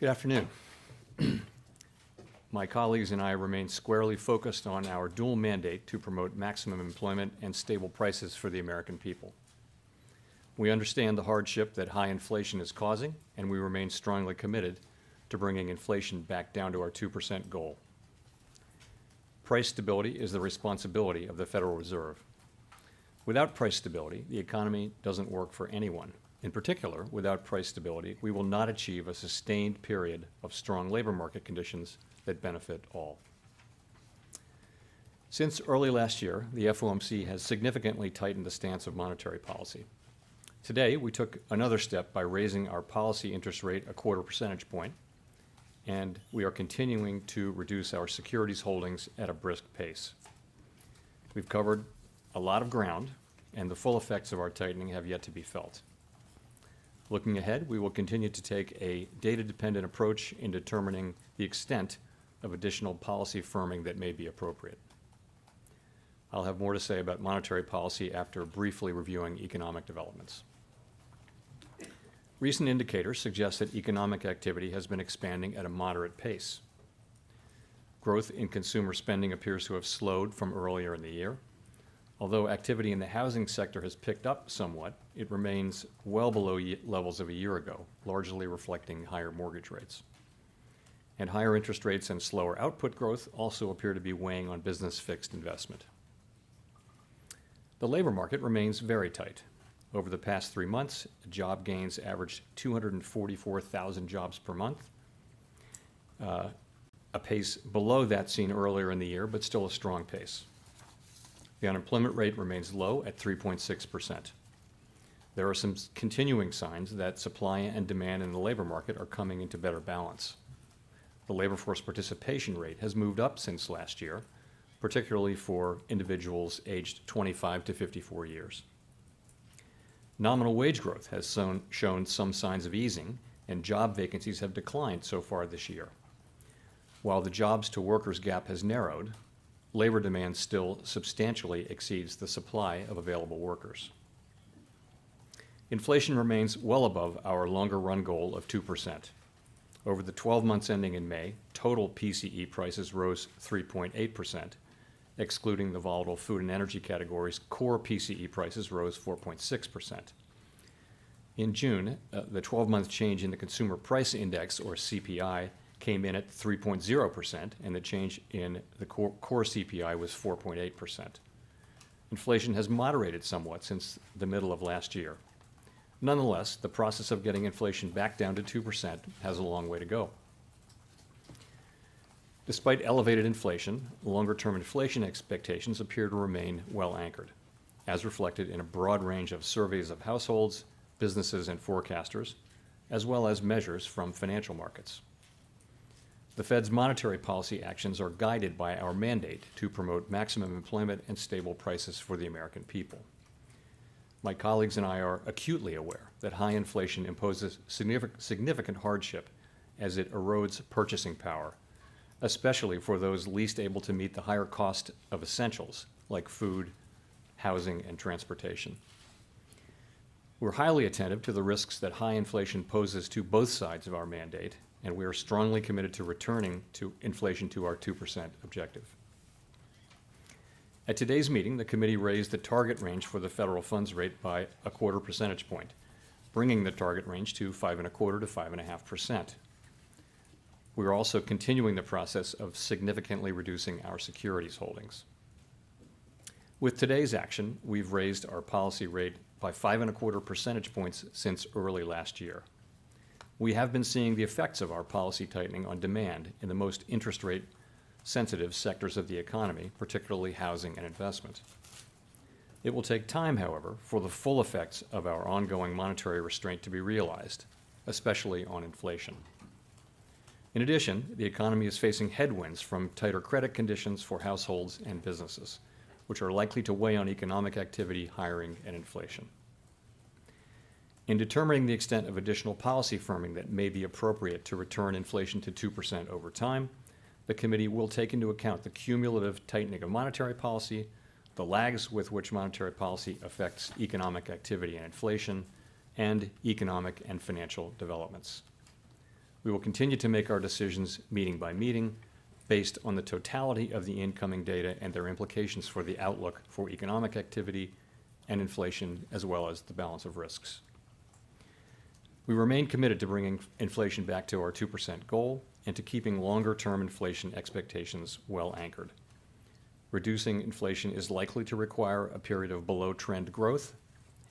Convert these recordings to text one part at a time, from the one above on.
Good afternoon. My colleagues and I remain squarely focused on our dual mandate to promote maximum employment and stable prices for the American people. We understand the hardship that high inflation is causing, and we remain strongly committed to bringing inflation back down to our 2% goal. Price stability is the responsibility of the Federal Reserve. Without price stability, the economy doesn't work for anyone. In particular, without price stability, we will not achieve a sustained period of strong labor market conditions that benefit all. Since early last year, the FOMC has significantly tightened the stance of monetary policy. Today, we took another step by raising our policy interest rate a quarter percentage point, and we are continuing to reduce our securities holdings at a brisk pace. We've covered a lot of ground, and the full effects of our tightening have yet to be felt. Looking ahead, we will continue to take a data-dependent approach in determining the extent of additional policy firming that may be appropriate. I'll have more to say about monetary policy after briefly reviewing economic developments. Recent indicators suggest that economic activity has been expanding at a moderate pace. Growth in consumer spending appears to have slowed from earlier in the year. Although activity in the housing sector has picked up somewhat, it remains well below levels of a year ago, largely reflecting higher mortgage rates. And higher interest rates and slower output growth also appear to be weighing on business fixed investment. The labor market remains very tight. Over the past 3 months, job gains averaged 244,000 jobs per month, a pace below that seen earlier in the year, but still a strong pace. The unemployment rate remains low at 3.6%. There are some continuing signs that supply and demand in the labor market are coming into better balance. The labor force participation rate has moved up since last year, particularly for individuals aged 25 to 54 years. Nominal wage growth has shown some signs of easing, and job vacancies have declined so far this year. While the jobs to workers gap has narrowed, labor demand still substantially exceeds the supply of available workers. Inflation remains well above our longer run goal of 2%. Over the 12 months ending in May, total PCE prices rose 3.8%. Excluding the volatile food and energy categories, core PCE prices rose 4.6%. In June, the 12-month change in the Consumer Price Index, or CPI, came in at 3.0%, and the change in the core CPI was 4.8%. Inflation has moderated somewhat since the middle of last year. Nonetheless, the process of getting inflation back down to 2% has a long way to go. Despite elevated inflation, longer-term inflation expectations appear to remain well anchored, as reflected in a broad range of surveys of households, businesses, and forecasters, as well as measures from financial markets. The Fed's monetary policy actions are guided by our mandate to promote maximum employment and stable prices for the American people. My colleagues and I are acutely aware that high inflation imposes significant hardship as it erodes purchasing power, especially for those least able to meet the higher cost of essentials like food, housing, and transportation. We're highly attentive to the risks that high inflation poses to both sides of our mandate, and we are strongly committed to returning to inflation to our 2% objective. At today's meeting, the committee raised the target range for the federal funds rate by a quarter percentage point, bringing the target range to 5.25% to 5.5%. We are also continuing the process of significantly reducing our securities holdings. With today's action, we've raised our policy rate by 5.25 percentage points since early last year. We have been seeing the effects of our policy tightening on demand in the most interest rate sensitive sectors of the economy, particularly housing and investment. It will take time, however, for the full effects of our ongoing monetary restraint to be realized, especially on inflation. In addition, the economy is facing headwinds from tighter credit conditions for households and businesses, which are likely to weigh on economic activity, hiring, and inflation. In determining the extent of additional policy firming that may be appropriate to return inflation to 2% over time, the committee will take into account the cumulative tightening of monetary policy, the lags with which monetary policy affects economic activity and inflation, and economic and financial developments. We will continue to make our decisions meeting by meeting based on the totality of the incoming data and their implications for the outlook for economic activity and inflation, as well as the balance of risks. We remain committed to bringing inflation back to our 2% goal and to keeping longer-term inflation expectations well anchored. Reducing inflation is likely to require a period of below-trend growth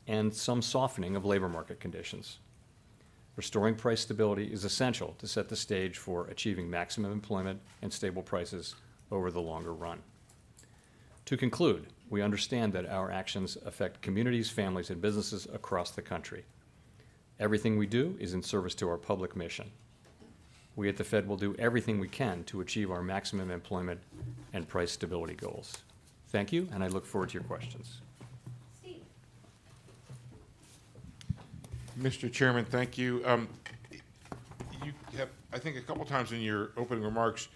and some softening of labor market conditions. Restoring price stability is essential to set the stage for achieving maximum employment and stable prices over the longer run. To conclude, we understand that our actions affect communities, families, and businesses across the country. Everything we do is in service to our public mission. We at the Fed will do everything we can to achieve our maximum employment and price stability goals. Thank you, and I look forward to your questions. Steve. Mr. Chairman, thank you. You have, I think, a couple times in your opening remarks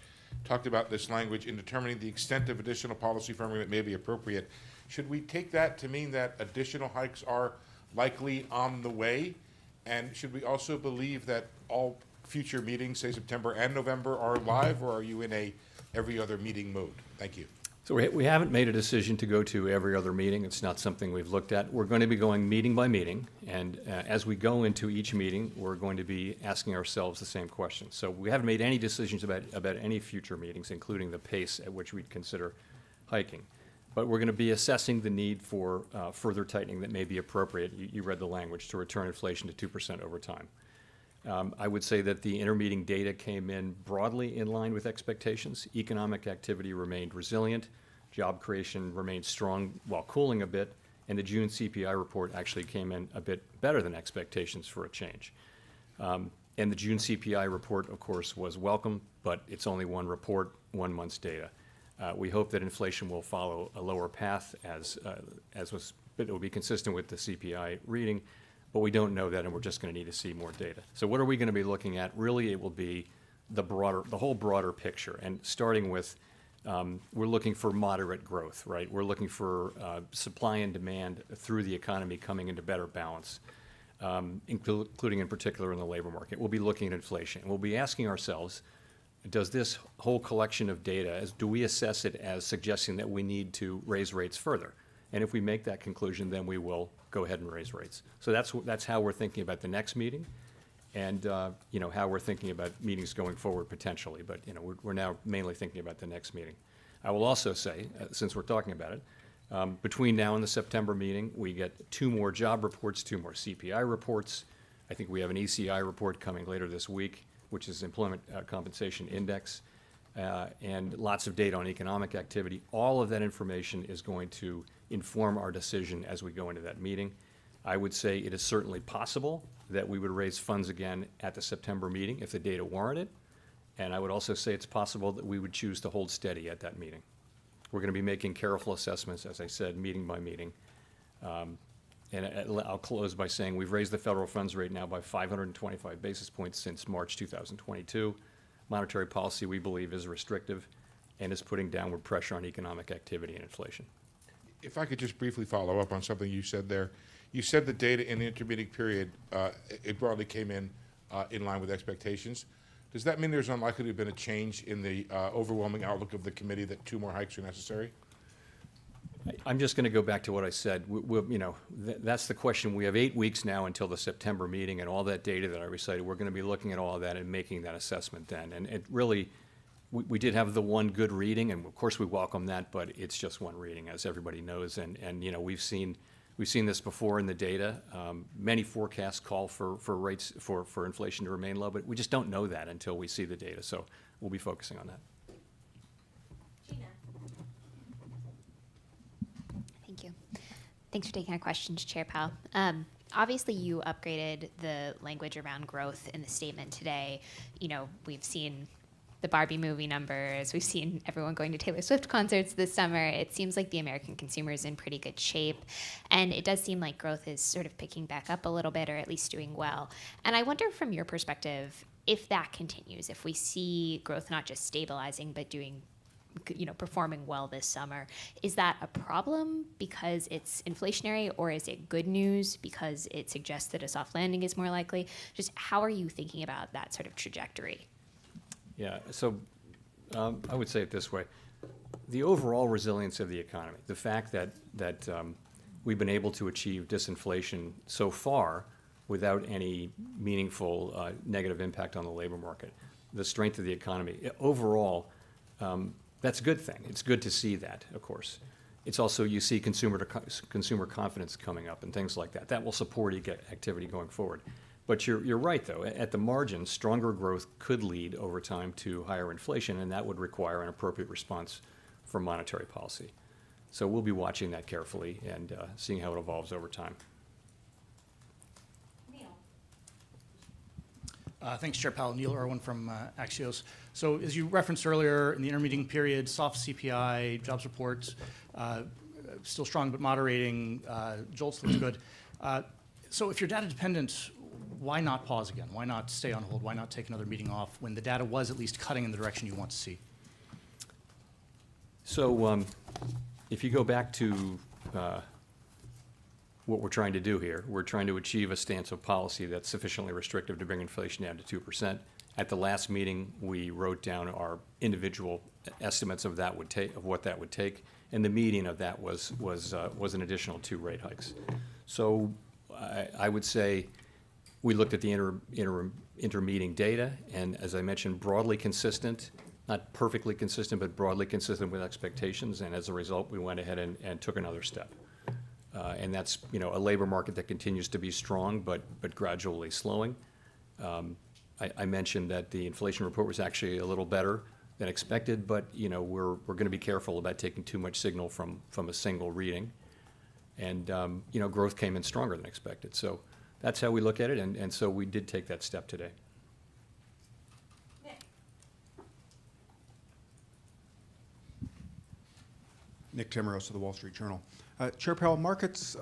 talked about this language in determining the extent of additional policy firming that may be appropriate. Should we take that to mean that additional hikes are likely on the way? And should we also believe that all future meetings, say September and November, are live, or are you in a every other meeting mode? Thank you. So we haven't made a decision to go to every other meeting. It's not something we've looked at. We're going to be going meeting by meeting, and as we go into each meeting, we're going to be asking ourselves the same question. So we haven't made any decisions about any future meetings, including the pace at which we'd consider hiking. But we're going to be assessing the need for further tightening that may be appropriate. You read the language, to return inflation to 2% over time. I would say that the intermeeting data came in broadly in line with expectations. Economic activity remained resilient. Job creation remained strong while cooling a bit. And the June CPI report actually came in a bit better than expectations for a change. And the June CPI report, of course, was welcome, but it's only one report, 1 month's data. We hope that inflation will follow a lower path it will be consistent with the CPI reading, but we don't know that, and we're just going to need to see more data. So what are we going to be looking at? Really, it will be the whole broader picture, and starting with we're looking for moderate growth, right? We're looking for supply and demand through the economy coming into better balance, including in particular in the labor market. We'll be looking at inflation, and we'll be asking ourselves, does this whole collection of data, do we assess it as suggesting that we need to raise rates further? And if we make that conclusion, then we will go ahead and raise rates. So that's how we're thinking about the next meeting, and how we're thinking about meetings going forward potentially. But we're now mainly thinking about the next meeting. I will also say, since we're talking about it, between now and the September meeting, we get 2 more job reports, 2 more CPI reports. I think we have an ECI report coming later this week, which is Employment Compensation Index, and lots of data on economic activity. All of that information is going to inform our decision as we go into that meeting. I would say it is certainly possible that we would raise funds again at the September meeting if the data warranted, and I would also say it's possible that we would choose to hold steady at that meeting. We're going to be making careful assessments, as I said, meeting by meeting. And I'll close by saying we've raised the federal funds rate now by 525 basis points since March 2022. Monetary policy, we believe, is restrictive and is putting downward pressure on economic activity and inflation. If I could just briefly follow up on something you said there. You said the data in the intermeeting period, it broadly came in line with expectations. Does that mean there's unlikely to have been a change in the overwhelming outlook of the committee that 2 more hikes are necessary? I'm just going to go back to what I said. That's the question. We have 8 weeks now until the September meeting, and all that data that I recited, we're going to be looking at all of that and making that assessment then. And it really, we did have the one good reading, and of course we welcome that, but it's just one reading, as everybody knows. And we've seen this before in the data. Many forecasts call for rates for inflation to remain low, but we just don't know that until we see the data. So we'll be focusing on that. Thank you. Thanks for taking our questions, Chair Powell. Obviously, you upgraded the language around growth in the statement today. We've seen the Barbie movie numbers. We've seen everyone going to Taylor Swift concerts this summer. It seems like the American consumer is in pretty good shape. And it does seem like growth is sort of picking back up a little bit, or at least doing well. And I wonder, from your perspective, if that continues, if we see growth not just stabilizing, but doing performing well this summer. Is that a problem because it's inflationary, or is it good news because it suggests that a soft landing is more likely? Just how are you thinking about that sort of trajectory? Yeah, so I would say it this way. The overall resilience of the economy, the fact that we've been able to achieve disinflation so far without any meaningful negative impact on the labor market, the strength of the economy, overall, that's a good thing. It's good to see that, of course. It's also, you see consumer confidence coming up and things like that. That will support activity going forward. But you're right, though. At the margin, stronger growth could lead over time to higher inflation, and that would require an appropriate response from monetary policy. So we'll be watching that carefully and seeing how it evolves over time. Thanks, Chair Powell. Neil Irwin from Axios. So as you referenced earlier, in the intermeeting period, soft CPI, jobs reports, still strong but moderating, JOLTS looks good. So if you're data dependent, why not pause again? Why not stay on hold? Why not take another meeting off when the data was at least cutting in the direction you want to see? So if you go back to what we're trying to do here, we're trying to achieve a stance of policy that's sufficiently restrictive to bring inflation down to 2%. At the last meeting, we wrote down our individual estimates of what that would take, and the median of that was an additional 2 rate hikes. So I would say we looked at the intermeeting data, and as I mentioned, broadly consistent, not perfectly consistent, but broadly consistent with expectations, and as a result, we went ahead and took another step. And that's, a labor market that continues to be strong, but gradually slowing. I mentioned that the inflation report was actually a little better than expected, but, we're going to be careful about taking too much signal from a single reading. And, growth came in stronger than expected. So that's how we look at it, and so we did take that step today. Nick Timmeros of the Wall Street Journal. Chair Powell, markets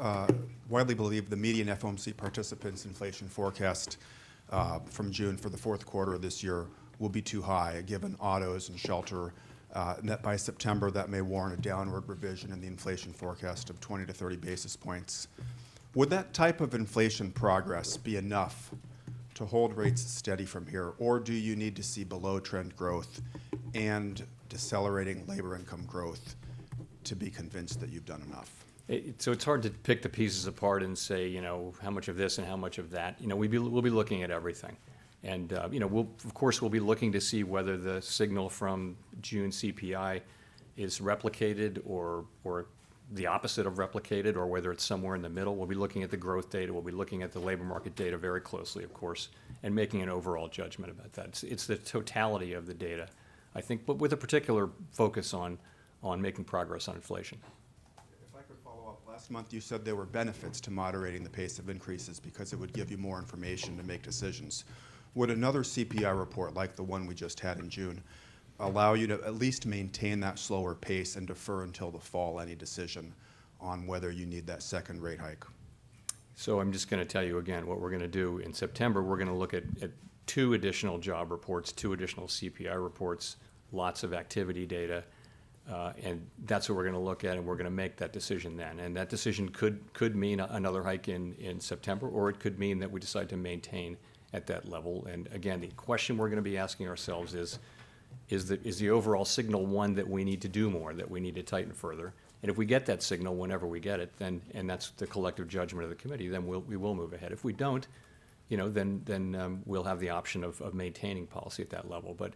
widely believe the median FOMC participants' inflation forecast from June for the fourth quarter of this year will be too high, given autos and shelter, and that by September that may warrant a downward revision in the inflation forecast of 20 to 30 basis points. Would that type of inflation progress be enough to hold rates steady from here, or do you need to see below-trend growth and decelerating labor income growth to be convinced that you've done enough? So it's hard to pick the pieces apart and say, how much of this and how much of that. We'll be looking at everything. And, we'll be looking to see whether the signal from June CPI is replicated or the opposite of replicated, or whether it's somewhere in the middle. We'll be looking at the growth data. We'll be looking at the labor market data very closely, of course, and making an overall judgment about that. It's the totality of the data, I think, but with a particular focus on making progress on inflation. If I could follow up, last month you said there were benefits to moderating the pace of increases because it would give you more information to make decisions. Would another CPI report like the one we just had in June allow you to at least maintain that slower pace and defer until the fall any decision on whether you need that second rate hike? So I'm just going to tell you again what we're going to do. In September, we're going to look at 2 additional job reports, 2 additional CPI reports, lots of activity data, and that's what we're going to look at, and we're going to make that decision then. And that decision could mean another hike in September, or it could mean that we decide to maintain at that level. And again, the question we're going to be asking ourselves is the overall signal one that we need to do more, that we need to tighten further? And if we get that signal whenever we get it, then, and that's the collective judgment of the committee, then we will move ahead. If we don't, then we'll have the option of maintaining policy at that level. But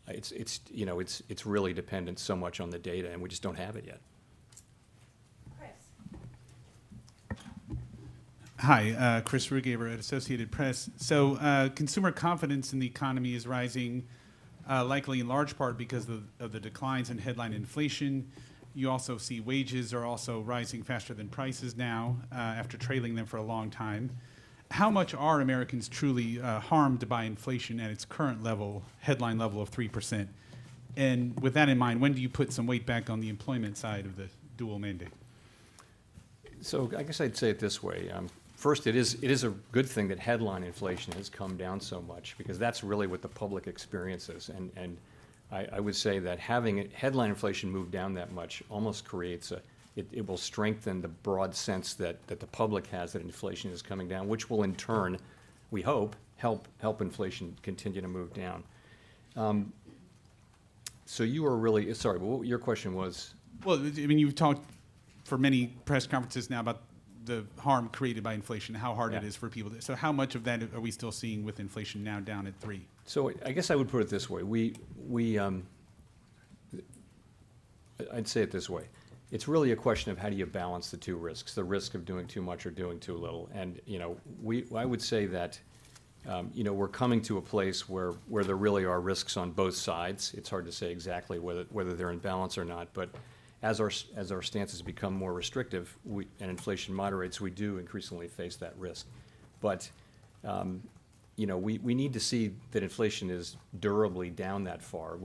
it's really dependent so much on the data, and we just don't have it yet. Hi, Chris Rugaber at Associated Press. So consumer confidence in the economy is rising, likely in large part because of the declines in headline inflation. You also see wages are also rising faster than prices now, after trailing them for a long time. How much are Americans truly harmed by inflation at its current level, headline level of 3%? And with that in mind, when do you put some weight back on the employment side of the dual mandate? So I guess I'd say it this way. First, it is a good thing that headline inflation has come down so much, because that's really what the public experiences. And I would say that having headline inflation move down that much almost creates it will strengthen the broad sense that the public has that inflation is coming down, which will in turn, we hope, help inflation continue to move down. So you were really, sorry, but what your question was? Well, I mean, you've talked for many press conferences now about the harm created by inflation, how hard it Yeah. is for people. So how much of that are we still seeing with inflation now down at 3? So I guess I would put it this way. I'd say it this way. It's really a question of how do you balance the two risks, the risk of doing too much or doing too little. And, I would say that, we're coming to a place where there really are risks on both sides. It's hard to say exactly whether they're in balance or not, but as our stances become more restrictive and inflation moderates, we do increasingly face that risk. But, we need to see that inflation is durably down that far.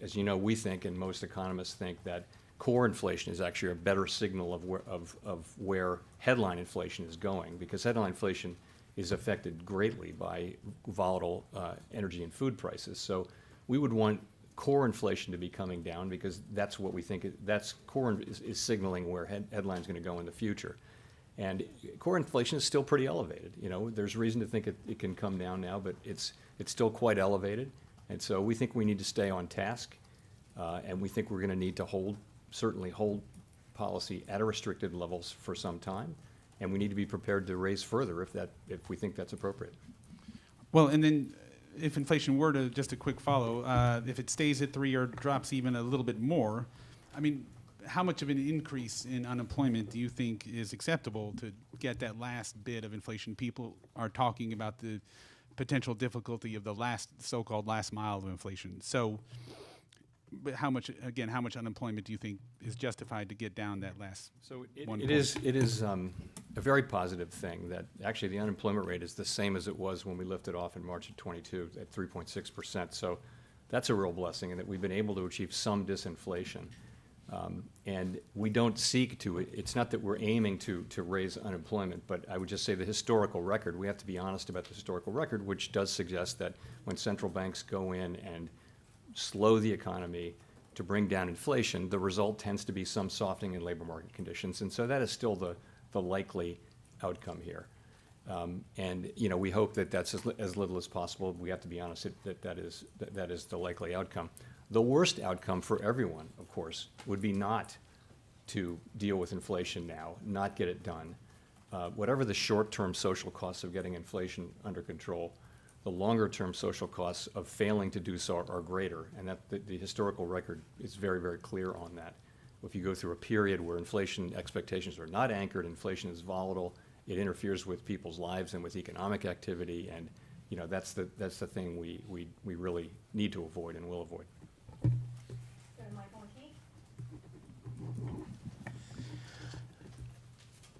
As you know, we think, and most economists think, that core inflation is actually a better signal of where headline inflation is going, because headline inflation is affected greatly by volatile energy and food prices. So we would want core inflation to be coming down, because that's what we think, core is signaling where headline's going to go in the future. And core inflation is still pretty elevated. There's reason to think it can come down now, but it's still quite elevated. And so we think we need to stay on task, and we think we're going to need to certainly hold policy at a restricted levels for some time, and we need to be prepared to raise further if we think that's appropriate. Well, and then if inflation were to, just a quick follow, if it stays at 3 or drops even a little bit more, I mean, how much of an increase in unemployment do you think is acceptable to get that last bit of inflation? People are talking about the potential difficulty of the so-called last mile of inflation. So, but how much unemployment do you think is justified to get down that last? So it 1 is a very positive thing that actually the unemployment rate is the same as it was when we lifted off in March of 22 at 3.6%. So that's a real blessing, and that we've been able to achieve some disinflation. And we don't seek to, it's not that we're aiming to raise unemployment, but I would just say the historical record, we have to be honest about the historical record, which does suggest that when central banks go in and slow the economy to bring down inflation, the result tends to be some softening in labor market conditions. And so that is still the likely outcome here. And we hope that that's as little as possible. We have to be honest that is the likely outcome. The worst outcome for everyone, of course, would be not to deal with inflation now, not get it done. Whatever the short-term social costs of getting inflation under control, the longer-term social costs of failing to do so are greater, and that the historical record is very, very clear on that. If you go through a period where inflation expectations are not anchored, inflation is volatile, it interferes with people's lives and with economic activity, and that's the thing we really need to avoid and will avoid.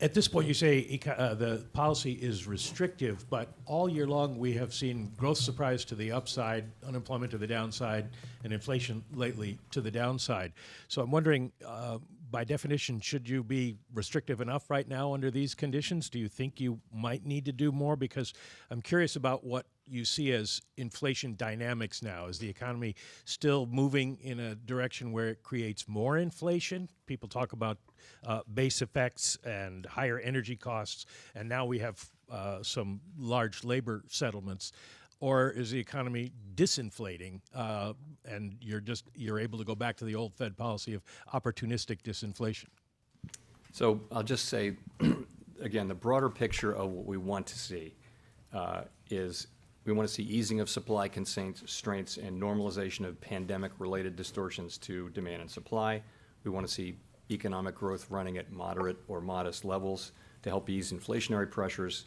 At this point, you say the policy is restrictive, but all year long we have seen growth surprise to the upside, unemployment to the downside, and inflation lately to the downside. So I'm wondering, by definition, should you be restrictive enough right now under these conditions? Do you think you might need to do more? Because I'm curious about what you see as inflation dynamics now. Is the economy still moving in a direction where it creates more inflation? People talk about base effects and higher energy costs, and now we have some large labor settlements. Or is the economy disinflating, and you're able to go back to the old Fed policy of opportunistic disinflation? So I'll just say, again, the broader picture of what we want to see is we want to see easing of supply constraints and normalization of pandemic-related distortions to demand and supply. We want to see economic growth running at moderate or modest levels to help ease inflationary pressures.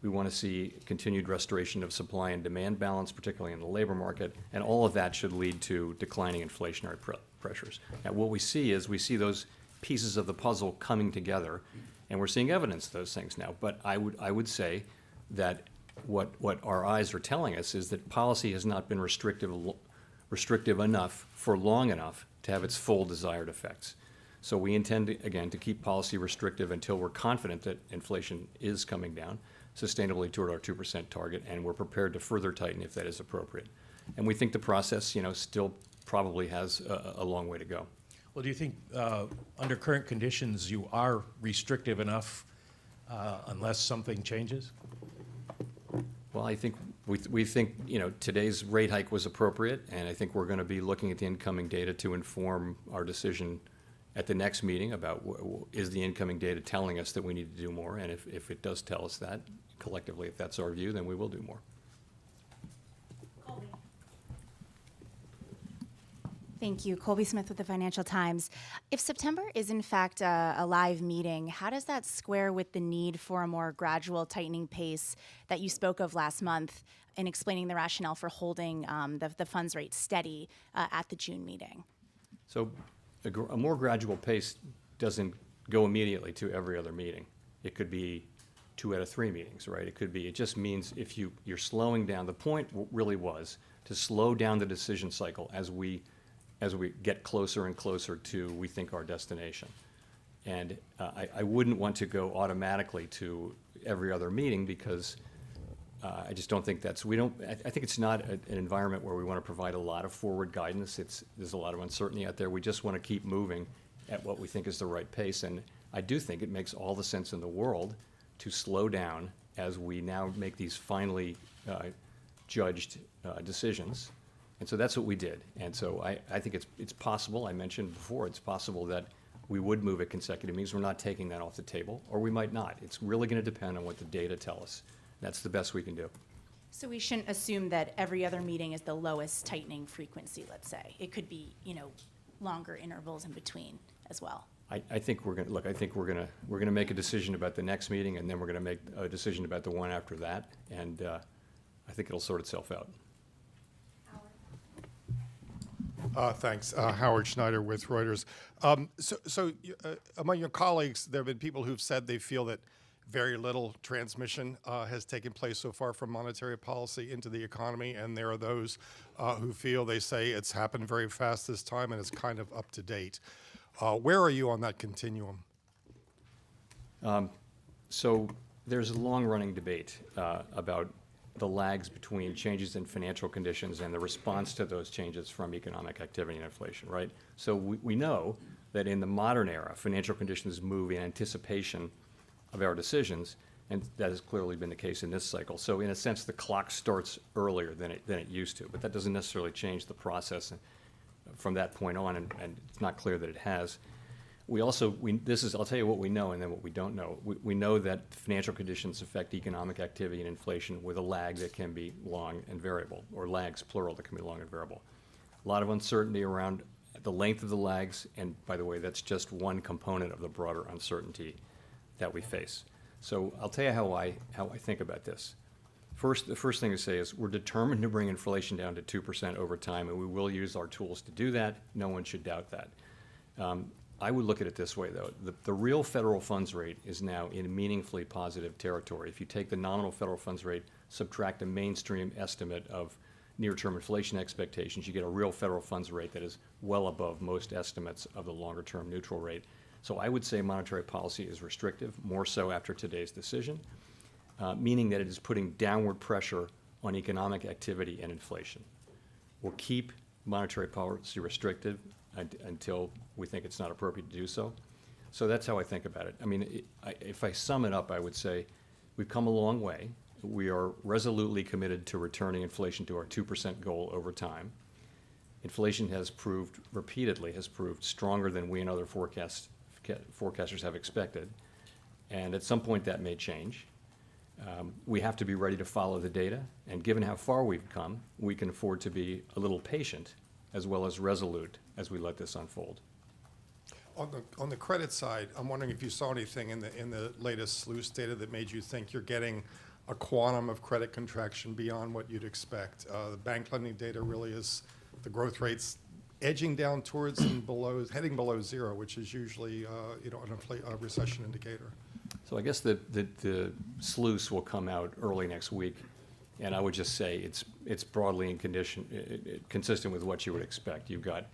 We want to see continued restoration of supply and demand balance, particularly in the labor market, and all of that should lead to declining inflationary pressures. Now, what we see is those pieces of the puzzle coming together, and we're seeing evidence of those things now. But I would say that what our eyes are telling us is that policy has not been restrictive enough for long enough to have its full desired effects. So we intend, again, to keep policy restrictive until we're confident that inflation is coming down sustainably toward our 2% target, and we're prepared to further tighten if that is appropriate. And we think the process, still probably has a long way to go. Well, do you think under current conditions you are restrictive enough unless something changes? Well, I think we think, today's rate hike was appropriate, and I think we're going to be looking at the incoming data to inform our decision at the next meeting about is the incoming data telling us that we need to do more, and if it does tell us that, collectively, if that's our view, then we will do more. Thank you. Colby Smith with the Financial Times. If September is in fact a live meeting, how does that square with the need for a more gradual tightening pace that you spoke of last month in explaining the rationale for holding the funds rate steady at the June meeting? So a more gradual pace doesn't go immediately to every other meeting. It could be 2 out of 3 meetings, right? It just means if you're slowing down. The point really was to slow down the decision cycle as we get closer and closer to, we think, our destination. And I wouldn't want to go automatically to every other meeting because I just don't think I think it's not an environment where we want to provide a lot of forward guidance. There's a lot of uncertainty out there. We just want to keep moving at what we think is the right pace. And I do think it makes all the sense in the world to slow down as we now make these finally judged decisions. And so that's what we did. And so I think it's possible, I mentioned before, it's possible that we would move at consecutive meetings. We're not taking that off the table, or we might not. It's really going to depend on what the data tell us. That's the best we can do. So we shouldn't assume that every other meeting is the lowest tightening frequency, let's say. It could be, longer intervals in between as well. I think we're going to make a decision about the next meeting, and then we're going to make a decision about the one after that, and I think it'll sort itself out. Thanks. Howard Schneider with Reuters. Among your colleagues, there have been people who've said they feel that very little transmission has taken place so far from monetary policy into the economy, and there are those who feel, they say, it's happened very fast this time and it's kind of up to date. Where are you on that continuum? So there's a long-running debate about the lags between changes in financial conditions and the response to those changes from economic activity and inflation, right? So we know that in the modern era, financial conditions move in anticipation of our decisions, and that has clearly been the case in this cycle. So in a sense, the clock starts earlier than it used to, but that doesn't necessarily change the process from that point on, and it's not clear that it has. I'll tell you what we know and then what we don't know. We know that financial conditions affect economic activity and inflation with a lag that can be long and variable, or lags, plural, that can be long and variable. A lot of uncertainty around the length of the lags, and by the way, that's just one component of the broader uncertainty that we face. So I'll tell you how I think about this. The first thing to say is we're determined to bring inflation down to 2% over time, and we will use our tools to do that. No one should doubt that. I would look at it this way, though. The real federal funds rate is now in meaningfully positive territory. If you take the nominal federal funds rate, subtract a mainstream estimate of near-term inflation expectations, you get a real federal funds rate that is well above most estimates of the longer-term neutral rate. So I would say monetary policy is restrictive, more so after today's decision, meaning that it is putting downward pressure on economic activity and inflation. We'll keep monetary policy restrictive until we think it's not appropriate to do so. So that's how I think about it. I mean, if I sum it up, I would say we've come a long way. We are resolutely committed to returning inflation to our 2% goal over time. Inflation repeatedly has proved stronger than we and other forecasters have expected. And at some point that may change. We have to be ready to follow the data. And given how far we've come, we can afford to be a little patient as well as resolute as we let this unfold. On the credit side, I'm wondering if you saw anything in the latest SLOOS data that made you think you're getting a quantum of credit contraction beyond what you'd expect. The bank lending data really is, the growth rates edging down towards and heading below zero, which is usually a recession indicator. So I guess the SLOOS will come out early next week, and I would just say it's broadly consistent with what you would expect. You've got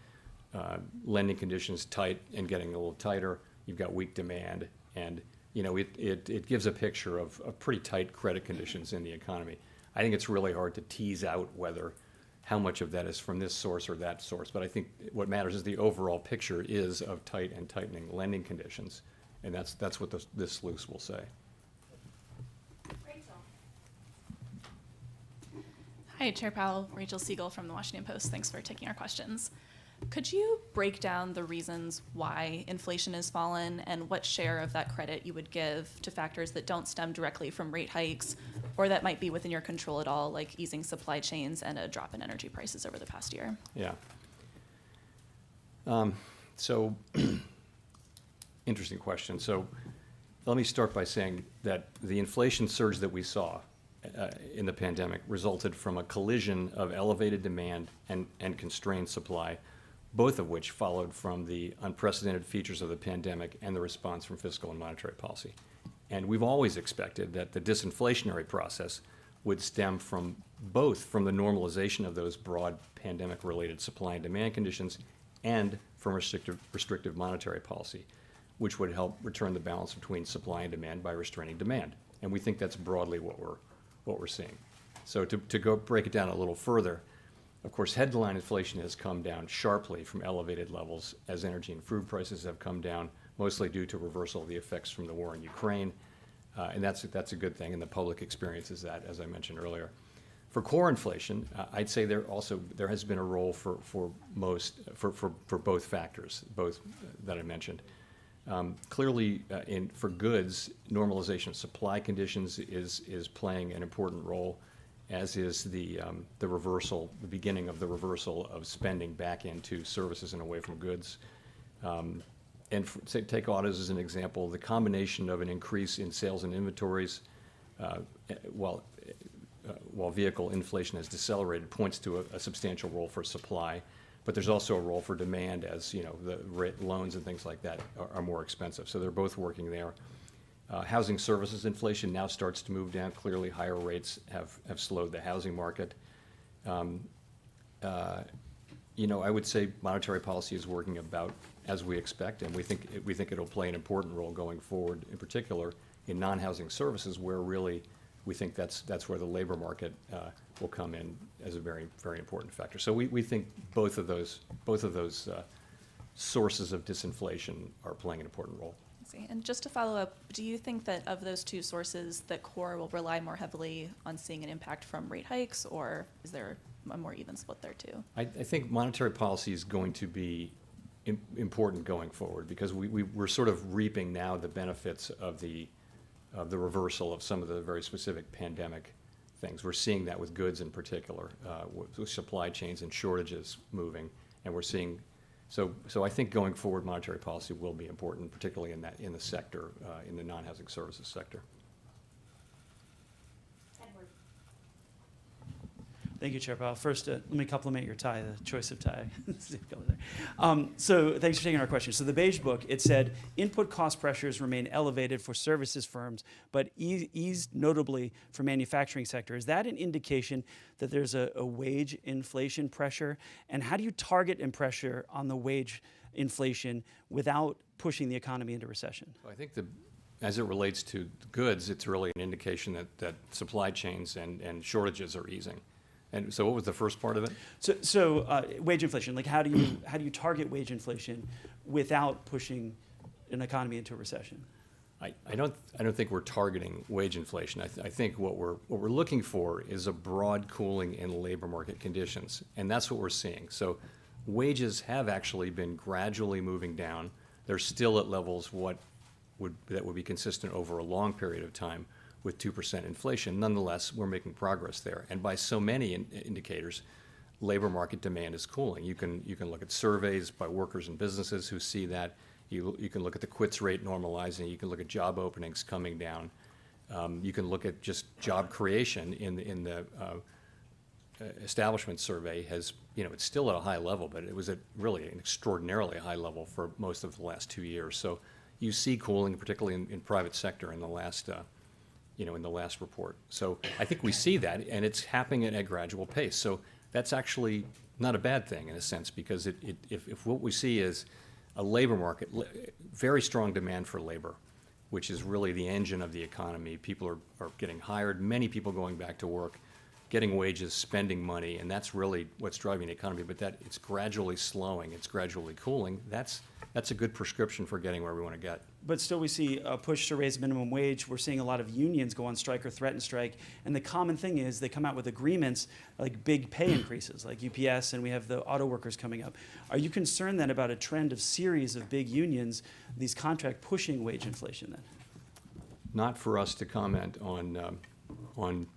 lending conditions tight and getting a little tighter. You've got weak demand, and it gives a picture of pretty tight credit conditions in the economy. I think it's really hard to tease out how much of that is from this source or that source. But I think what matters is the overall picture is of tight and tightening lending conditions. And that's what this sluice will say. Hi, Chair Powell, Rachel Siegel from the Washington Post. Thanks for taking our questions. Could you break down the reasons why inflation has fallen and what share of that credit you would give to factors that don't stem directly from rate hikes or that might be within your control at all, like easing supply chains and a drop in energy prices over the past year? Yeah. So, interesting question. So let me start by saying that the inflation surge that we saw in the pandemic resulted from a collision of elevated demand and constrained supply, both of which followed from the unprecedented features of the pandemic and the response from fiscal and monetary policy. And we've always expected that the disinflationary process would stem from both from the normalization of those broad pandemic-related supply and demand conditions and from restrictive monetary policy, which would help return the balance between supply and demand by restraining demand. And we think that's broadly what we're seeing. So to go break it down a little further, of course, headline inflation has come down sharply from elevated levels as energy and food prices have come down, mostly due to reversal of the effects from the war in Ukraine. And that's a good thing, and the public experiences that, as I mentioned earlier. For core inflation, I'd say there has been a role for both factors, both that I mentioned. Clearly, for goods, normalization of supply conditions is playing an important role, as is the beginning of the reversal of spending back into services and away from goods. Take autos as an example. The combination of an increase in sales and inventories, while vehicle inflation has decelerated, points to a substantial role for supply. But there's also a role for demand, as the loans and things like that are more expensive. So they're both working there. Housing services inflation now starts to move down. Clearly, higher rates have slowed the housing market. I would say monetary policy is working about as we expect, and we think it'll play an important role going forward, in particular in non-housing services, where really we think that's where the labor market will come in as a very, very important factor. So we think both of those sources of disinflation are playing an important role. I see. And just to follow up, do you think that of those two sources, that core will rely more heavily on seeing an impact from rate hikes, or is there a more even split there too? I think monetary policy is going to be important going forward, because we're sort of reaping now the benefits of the reversal of some of the very specific pandemic things. We're seeing that with goods in particular, with supply chains and shortages moving, and we're seeing. So I think going forward, monetary policy will be important, particularly in the sector, in the non-housing services sector. Thank you, Chair Powell. First, let me compliment your tie, the choice of tie. So thanks for taking our question. So the Beige Book, it said, input cost pressures remain elevated for services firms, but eased notably for manufacturing sector. Is that an indication that there's a wage inflation pressure? And how do you target and pressure on the wage inflation without pushing the economy into recession? I think as it relates to goods, it's really an indication that supply chains and shortages are easing. And so what was the first part of it? So wage inflation, like how do you target wage inflation without pushing an economy into a recession? I don't think we're targeting wage inflation. I think what we're looking for is a broad cooling in labor market conditions, and that's what we're seeing. So wages have actually been gradually moving down. They're still at levels that would be consistent over a long period of time with 2% inflation. Nonetheless, we're making progress there. And by so many indicators, labor market demand is cooling. You can look at surveys by workers and businesses who see that. You can look at the quits rate normalizing. You can look at job openings coming down. You can look at just job creation in the establishment survey has, it's still at a high level, but it was at really an extraordinarily high level for most of the last 2 years. So you see cooling, particularly in private sector in the last in the last report. So I think we see that, and it's happening at a gradual pace. So that's actually not a bad thing in a sense, because if what we see is a labor market, very strong demand for labor, which is really the engine of the economy. People are getting hired, many people going back to work. getting wages, spending money, and that's really what's driving the economy, but that it's gradually slowing, it's gradually cooling, that's a good prescription for getting where we want to get. But still, we see a push to raise minimum wage. We're seeing a lot of unions go on strike or threaten strike. And the common thing is they come out with agreements like big pay increases, like UPS, and we have the auto workers coming up. Are you concerned then about a trend of series of big unions, these contract pushing wage inflation then? Not for us to comment on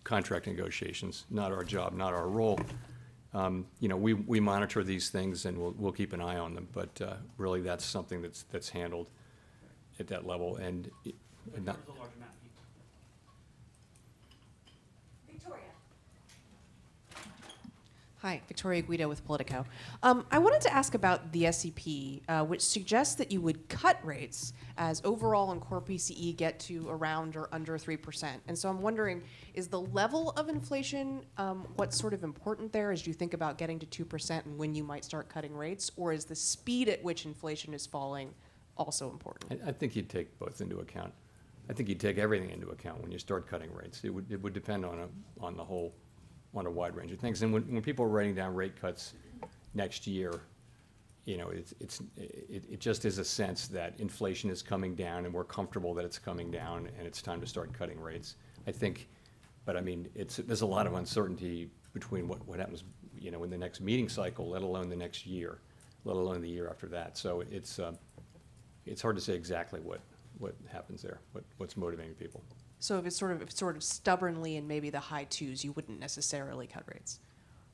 contract negotiations, not our job, not our role. You know, we monitor these things and we'll keep an eye on them, but really that's something that's handled at that level and not. Hi, Victoria Guido with Politico. I wanted to ask about the SEP, which suggests that you would cut rates as overall and core PCE get to around or under 3%. And so I'm wondering, is the level of inflation what's sort of important there as you think about getting to 2% and when you might start cutting rates? Or is the speed at which inflation is falling also important? I think you'd take both into account. I think you'd take everything into account when you start cutting rates. It would depend on the whole, on a wide range of things. And when people are writing down rate cuts next year, you know, it just is a sense that inflation is coming down and we're comfortable that it's coming down and it's time to start cutting rates. I think, but I mean, there's a lot of uncertainty between what happens, you know, in the next meeting cycle, let alone the next year, let alone the year after that. So it's hard to say exactly what happens there, what's motivating people. So if it's sort of stubbornly in maybe the high twos, you wouldn't necessarily cut rates.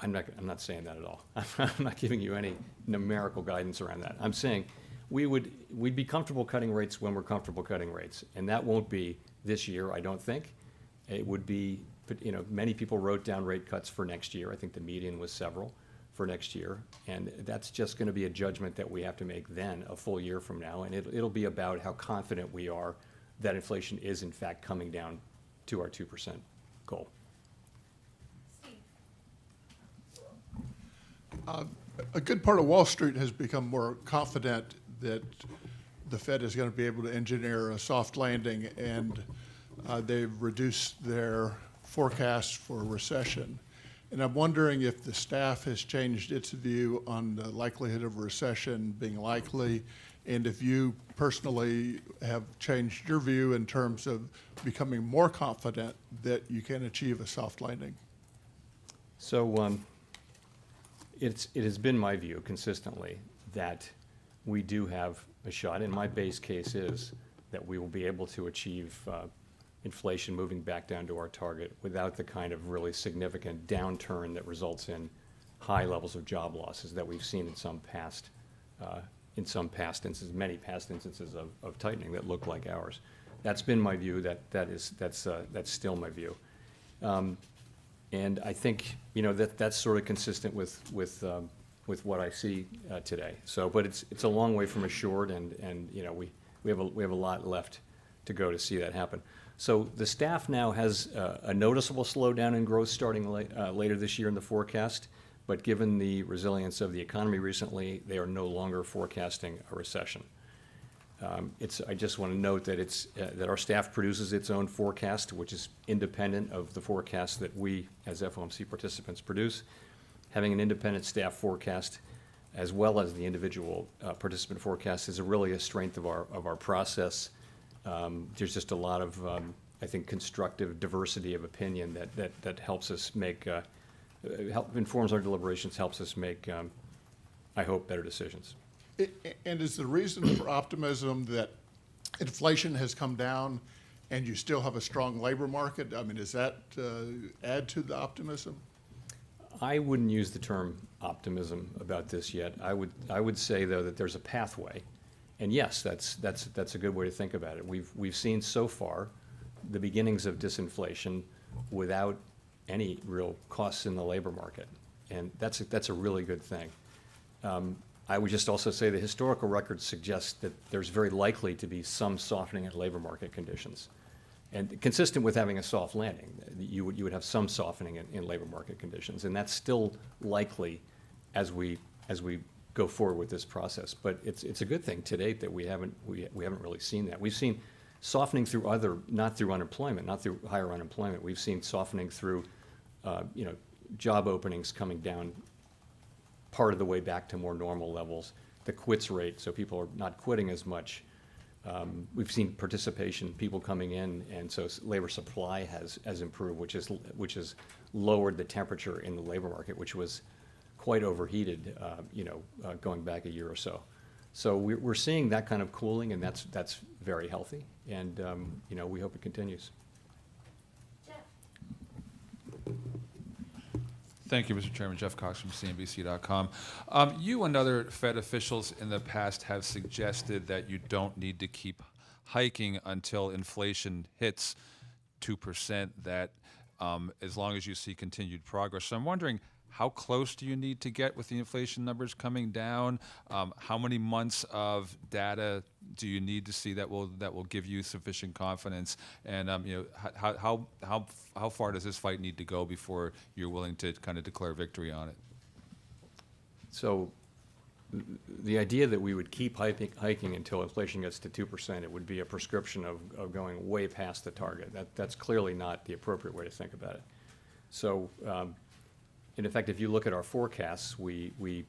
I'm not saying that at all. I'm not giving you any numerical guidance around that. I'm saying we'd be comfortable cutting rates when we're comfortable cutting rates, and that won't be this year, I don't think. It would be, you know, many people wrote down rate cuts for next year. I think the median was several for next year, and that's just going to be a judgment that we have to make then, a full year from now, and it'll be about how confident we are that inflation is in fact coming down to our 2% goal. A good part of Wall Street has become more confident that the Fed is going to be able to engineer a soft landing, and they've reduced their forecast for recession. And I'm wondering if the staff has changed its view on the likelihood of recession being likely, and if you personally have changed your view in terms of becoming more confident that you can achieve a soft landing. So it has been my view consistently that we do have a shot, and my base case is that we will be able to achieve inflation moving back down to our target without the kind of really significant downturn that results in high levels of job losses that we've seen in some past instances, many past instances of tightening that look like ours. That's been my view. That's still my view. And I think, you know, that's sort of consistent with what I see today. So, but it's a long way from assured, and you know, we have a lot left to go to see that happen. So the staff now has a noticeable slowdown in growth starting later this year in the forecast. But given the resilience of the economy recently, they are no longer forecasting a recession. I just want to note that that our staff produces its own forecast, which is independent of the forecast that we, as FOMC participants, produce. Having an independent staff forecast, as well as the individual participant forecast, is really a strength of our process. There's just a lot of, I think, constructive diversity of opinion that helps us make. Informs our deliberations, helps us make, I hope, better decisions. And is the reason for optimism that inflation has come down and you still have a strong labor market? I mean, does that add to the optimism? I wouldn't use the term optimism about this yet. I would say, though, that there's a pathway. And yes, that's a good way to think about it. We've seen so far the beginnings of disinflation without any real costs in the labor market, and that's a really good thing. I would just also say the historical record suggests that there's very likely to be some softening in labor market conditions, and consistent with having a soft landing, you would have some softening in labor market conditions, and that's still likely as we go forward with this process. But it's a good thing to date that we haven't really seen that. We've seen softening through not through unemployment, not through higher unemployment. We've seen softening through job openings coming down part of the way back to more normal levels. The quits rate, so people are not quitting as much. We've seen participation, people coming in, and so labor supply has improved, which has lowered the temperature in the labor market, which was quite overheated, going back a year or so. So we're seeing that kind of cooling, and that's very healthy, and we hope it continues. Thank you, Mr. Chairman. Jeff Cox from CNBC.com. You and other Fed officials in the past have suggested that you don't need to keep hiking until inflation hits 2%, that as long as you see continued progress. So I'm wondering, how close do you need to get with the inflation numbers coming down? How many months of data do you need to see that will give you sufficient confidence? And how far does this fight need to go before you're willing to kind of declare victory on it? So the idea that we would keep hiking until inflation gets to 2%, it would be a prescription of going way past the target. That's clearly not the appropriate way to think about it. So. In effect, if you look at our forecasts, the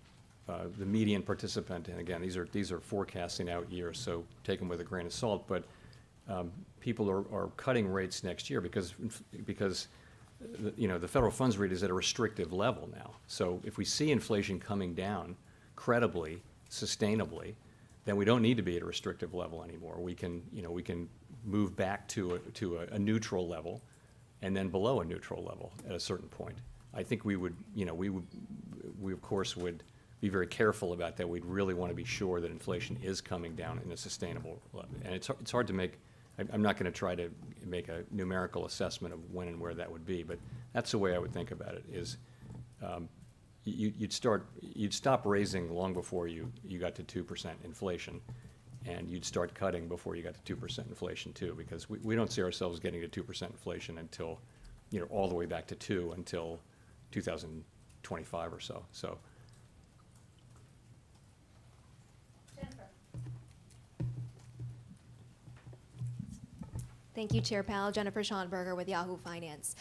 median participant, and again, these are forecasting out years, so take them with a grain of salt, but people are cutting rates next year because the federal funds rate is at a restrictive level now. So if we see inflation coming down credibly, sustainably, then we don't need to be at a restrictive level anymore. We can move back to a neutral level, and then below a neutral level at a certain point. I think we of course would be very careful about that. We'd really want to be sure that inflation is coming down in a sustainable level. And it's hard to make, I'm not going to try to make a numerical assessment of when and where that would be, but that's the way I would think about it, is you'd stop raising long before you got to 2% inflation, and you'd start cutting before you got to 2% inflation too, because we don't see ourselves getting to 2% inflation until, all the way back to 2 until 2025 or so. So. Thank you, Chair Powell. Jennifer Schonberger with Yahoo Finance.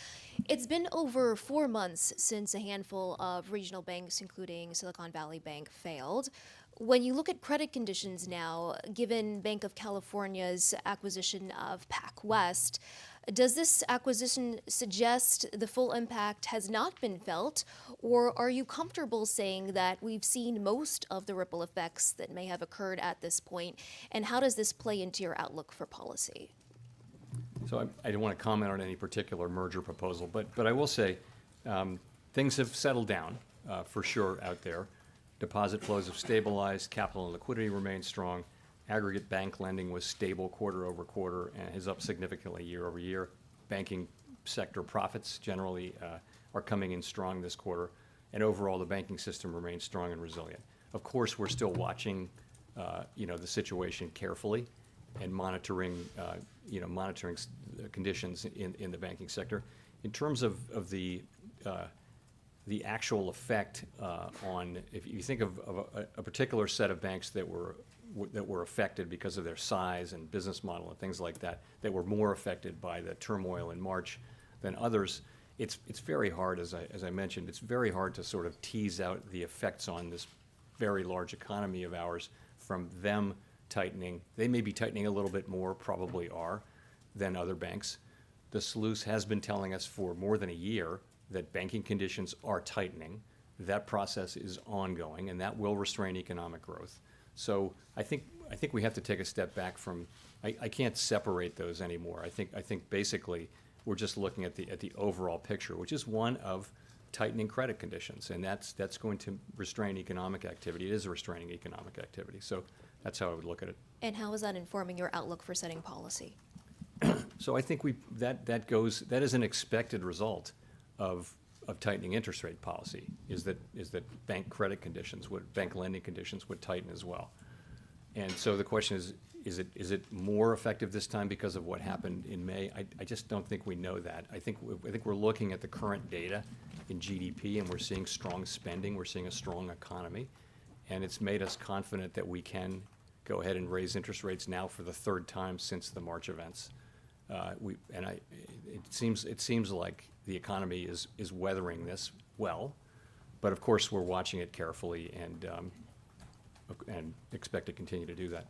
It's been over 4 months since a handful of regional banks, including Silicon Valley Bank, failed. When you look at credit conditions now, given Banc of California's acquisition of PacWest, does this acquisition suggest the full impact has not been felt, or are you comfortable saying that we've seen most of the ripple effects that may have occurred at this point, and how does this play into your outlook for policy? So I don't want to comment on any particular merger proposal, but I will say things have settled down for sure out there. Deposit flows have stabilized, capital and liquidity remain strong. Aggregate bank lending was stable quarter over quarter and is up significantly year over year. Banking sector profits generally are coming in strong this quarter, and overall the banking system remains strong and resilient. Of course, we're still watching the situation carefully and monitoring conditions in the banking sector. In terms of the actual effect on, if you think of a particular set of banks that were affected because of their size and business model and things like that were more affected by the turmoil in March than others, it's very hard, as I mentioned, it's very hard to sort of tease out the effects on this very large economy of ours from them tightening. They may be tightening a little bit more, probably are, than other banks. The SLOOS has been telling us for more than a year that banking conditions are tightening. That process is ongoing, and that will restrain economic growth. So I think we have to take a step back from. I can't separate those anymore. I think basically we're just looking at the overall picture, which is one of tightening credit conditions, and that's going to restrain economic activity. It is a restraining economic activity. So that's how I would look at it. And how is that informing your outlook for setting policy? So I think that is an expected result of tightening interest rate policy, is that bank lending conditions would tighten as well. And so the question is it more effective this time because of what happened in May? I just don't think we know that. I think we're looking at the current data in GDP, and we're seeing strong spending, we're seeing a strong economy, and it's made us confident that we can go ahead and raise interest rates now for the third time since the March events. It seems like the economy is weathering this well, but of course we're watching it carefully and expect to continue to do that.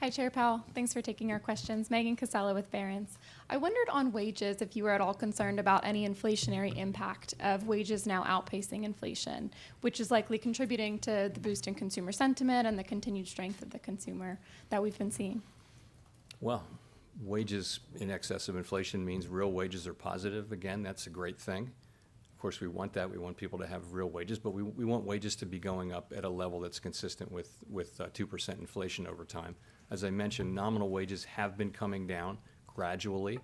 Hi, Chair Powell. Thanks for taking our questions. Megan Casella with Barron's. I wondered on wages if you were at all concerned about any inflationary impact of wages now outpacing inflation, which is likely contributing to the boost in consumer sentiment and the continued strength of the consumer that we've been seeing. Well, wages in excess of inflation means real wages are positive. Again, that's a great thing. Of course, we want that. We want people to have real wages, but we want wages to be going up at a level that's consistent with 2% inflation over time. As I mentioned, nominal wages have been coming down gradually,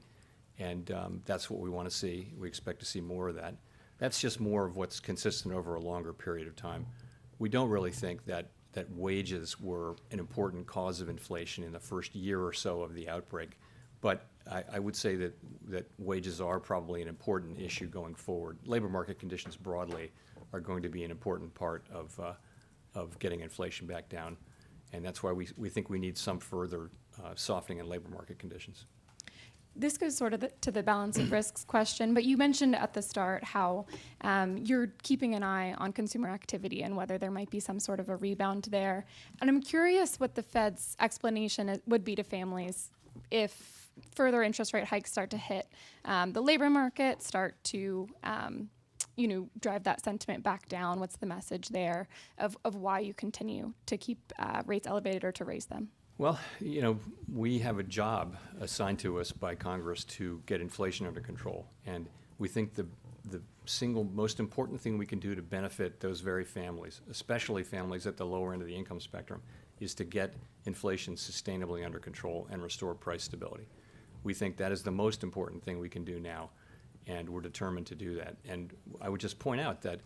and that's what we want to see. We expect to see more of that. That's just more of what's consistent over a longer period of time. We don't really think that wages were an important cause of inflation in the first year or so of the outbreak, but I would say that wages are probably an important issue going forward. Labor market conditions broadly are going to be an important part of getting inflation back down. And that's why we think we need some further softening in labor market conditions. This goes sort of to the balance of risks question, but you mentioned at the start how you're keeping an eye on consumer activity and whether there might be some sort of a rebound there. And I'm curious what the Fed's explanation would be to families if further interest rate hikes start to hit the labor market, start to drive that sentiment back down. What's the message there of why you continue to keep rates elevated or to raise them? Well, we have a job assigned to us by Congress to get inflation under control. And we think the single most important thing we can do to benefit those very families, especially families at the lower end of the income spectrum, is to get inflation sustainably under control and restore price stability. We think that is the most important thing we can do now, and we're determined to do that. And I would just point out that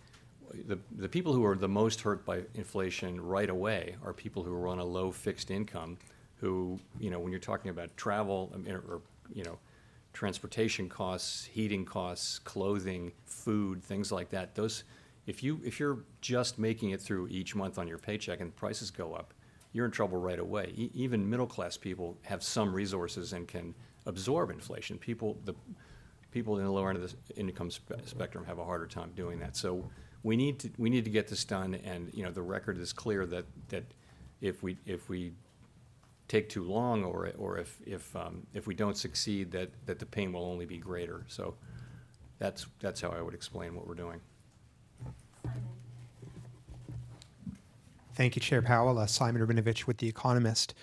the people who are the most hurt by inflation right away are people who are on a low fixed income, who, when you're talking about travel or transportation costs, heating costs, clothing, food, things like that, those, if you're just making it through each month on your paycheck and prices go up, you're in trouble right away. Even middle class people have some resources and can absorb inflation. People in the lower end of the income spectrum have a harder time doing that. So we need to get this done, and the record is clear that if we take too long or if we don't succeed, that the pain will only be greater. So that's how I would explain what we're doing. Thank you, Chair Powell. Simon Rabinovich with The Economist.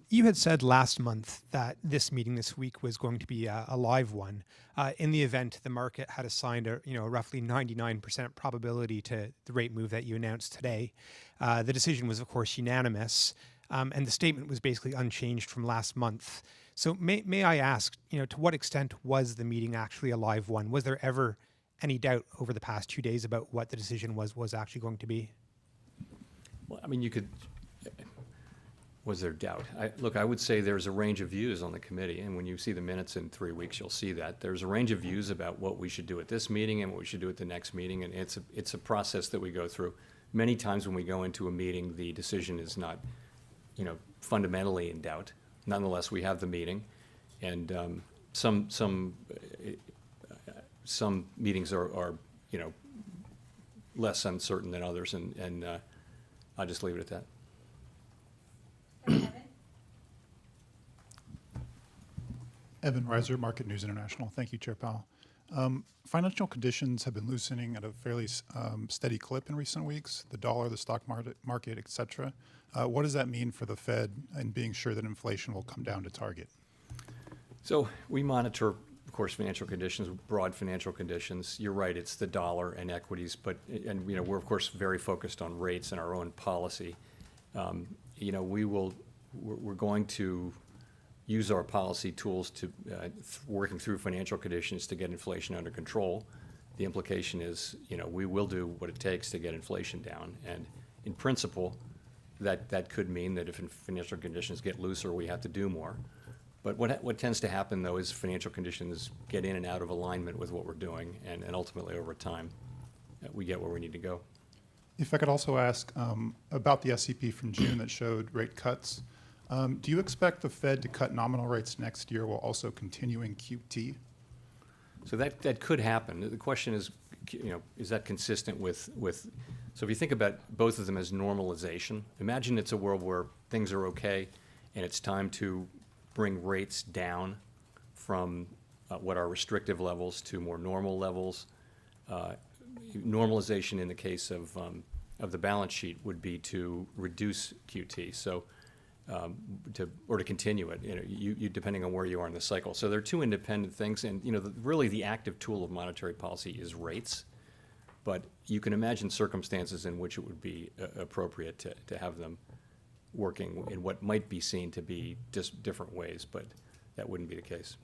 You had said last month that this meeting this week was going to be a live one. In the event the market had assigned a roughly 99% probability to the rate move that you announced today, the decision was, of course, unanimous, and the statement was basically unchanged from last month. So may I ask, to what extent was the meeting actually a live one? Was there ever any doubt over the past 2 days about what the decision was actually going to be? Well, I mean, was there doubt? Look, I would say there's a range of views on the committee, and when you see the minutes in 3 weeks, you'll see that. There's a range of views about what we should do at this meeting and what we should do at the next meeting, and it's a process that we go through. Many times when we go into a meeting, the decision is not, fundamentally in doubt. Nonetheless, we have the meeting, and some meetings are less uncertain than others, and I'll just leave it at that. Evan Reiser, Market News International. Thank you, Chair Powell. Financial conditions have been loosening at a fairly steady clip in recent weeks, the dollar, the stock market, et cetera. What does that mean for the Fed in being sure that inflation will come down to target? So we monitor, of course, financial conditions, broad financial conditions. You're right, it's the dollar and equities, and we're of course very focused on rates and our own policy. We're going to use our policy tools to working through financial conditions to get inflation under control. The implication is, we will do what it takes to get inflation down, and in principle, that could mean that if financial conditions get looser, we have to do more. But what tends to happen, though, is financial conditions get in and out of alignment with what we're doing, and ultimately, over time, we get where we need to go. If I could also ask about the SEP from June that showed rate cuts. Do you expect the Fed to cut nominal rates next year while also continuing QT? So that could happen. The question is, is that consistent with, so if you think about both of them as normalization, imagine it's a world where things are okay and it's time to bring rates down from what are restrictive levels to more normal levels. Normalization in the case of the balance sheet would be to reduce QT, so to continue it, you depending on where you are in the cycle. So they're two independent things, and really the active tool of monetary policy is rates, but you can imagine circumstances in which it would be appropriate to have them working in what might be seen to be just different ways, but that wouldn't be the case.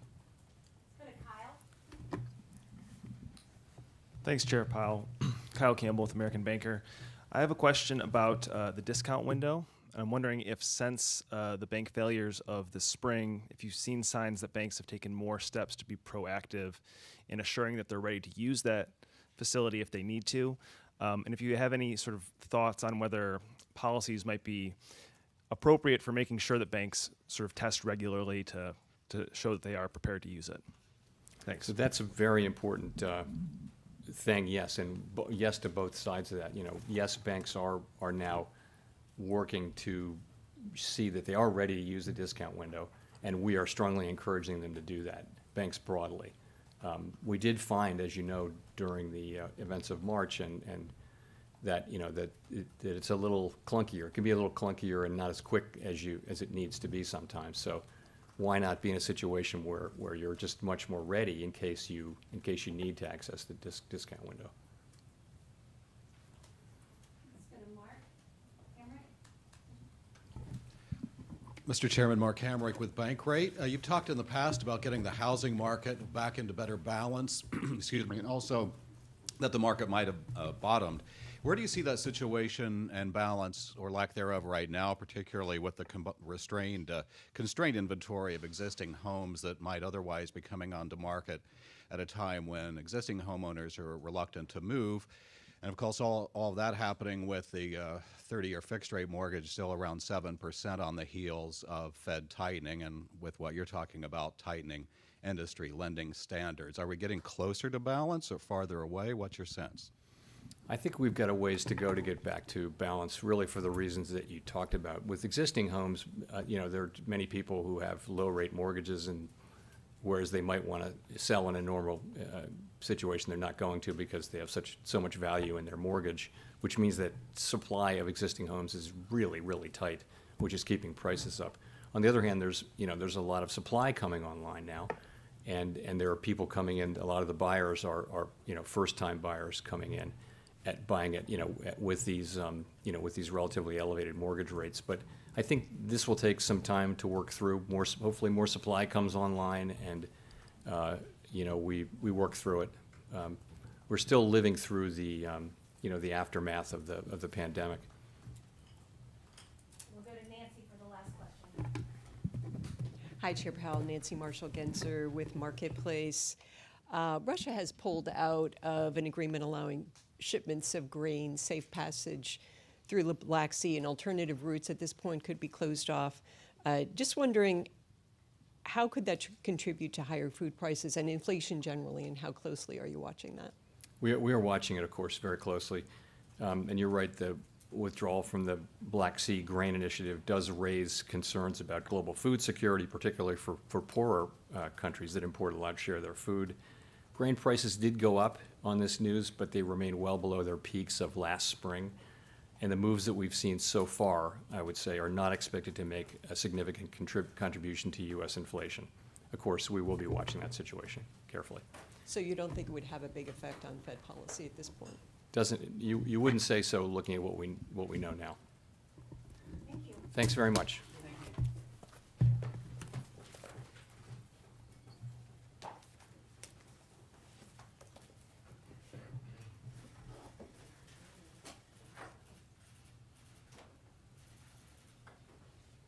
Thanks, Chair Powell. Kyle Campbell with American Banker. I have a question about the discount window. I'm wondering if since the bank failures of the spring, if you've seen signs that banks have taken more steps to be proactive in assuring that they're ready to use that facility if they need to. And if you have any sort of thoughts on whether policies might be appropriate for making sure that banks sort of test regularly to show that they are prepared to use it. Thanks. So that's a very important thing, yes, and yes to both sides of that. Yes, banks are now working to see that they are ready to use the discount window, and we are strongly encouraging them to do that, banks broadly. We did find, as you know, during the events of March, and that that it's a little clunkier. It can be a little clunkier and not as quick as it needs to be sometimes. So why not be in a situation where you're just much more ready in case you need to access the discount window? Mr. Chairman, Mark Hamrick with Bankrate. You've talked in the past about getting the housing market back into better balance, excuse me, and also that the market might have bottomed. Where do you see that situation and balance, or lack thereof, right now, particularly with the constrained inventory of existing homes that might otherwise be coming onto market at a time when existing homeowners are reluctant to move? And of course, all of that happening with the 30-year fixed-rate mortgage still around 7% on the heels of Fed tightening, and with what you're talking about, tightening industry lending standards. Are we getting closer to balance or farther away? What's your sense? I think we've got a ways to go to get back to balance, really for the reasons that you talked about. With existing homes, there are many people who have low-rate mortgages, and whereas they might want to sell in a normal situation, they're not going to because they have so much value in their mortgage, which means that supply of existing homes is really, really tight, which is keeping prices up. On the other hand, there's a lot of supply coming online now, and there are people coming in. A lot of the buyers are first-time buyers coming in at buying it, with these relatively elevated mortgage rates. But I think this will take some time to work through. Hopefully more supply comes online, and we work through it. We're still living through the the aftermath of the pandemic. We'll go to Nancy for the last question. Hi, Chair Powell. Nancy Marshall-Genzer with Marketplace. Russia has pulled out of an agreement allowing shipments of grain, safe passage through the Black Sea, and alternative routes at this point could be closed off. Just wondering, how could that contribute to higher food prices and inflation generally, and how closely are you watching that? We are watching it, of course, very closely. And you're right, the withdrawal from the Black Sea Grain Initiative does raise concerns about global food security, particularly for poorer countries that import a large share of their food. Grain prices did go up on this news, but they remain well below their peaks of last spring. And the moves that we've seen so far, I would say, are not expected to make a significant contribution to U.S. inflation. Of course, we will be watching that situation carefully. So you don't think it would have a big effect on Fed policy at this point? You wouldn't say so looking at what we know now. Thank you. Thanks very much.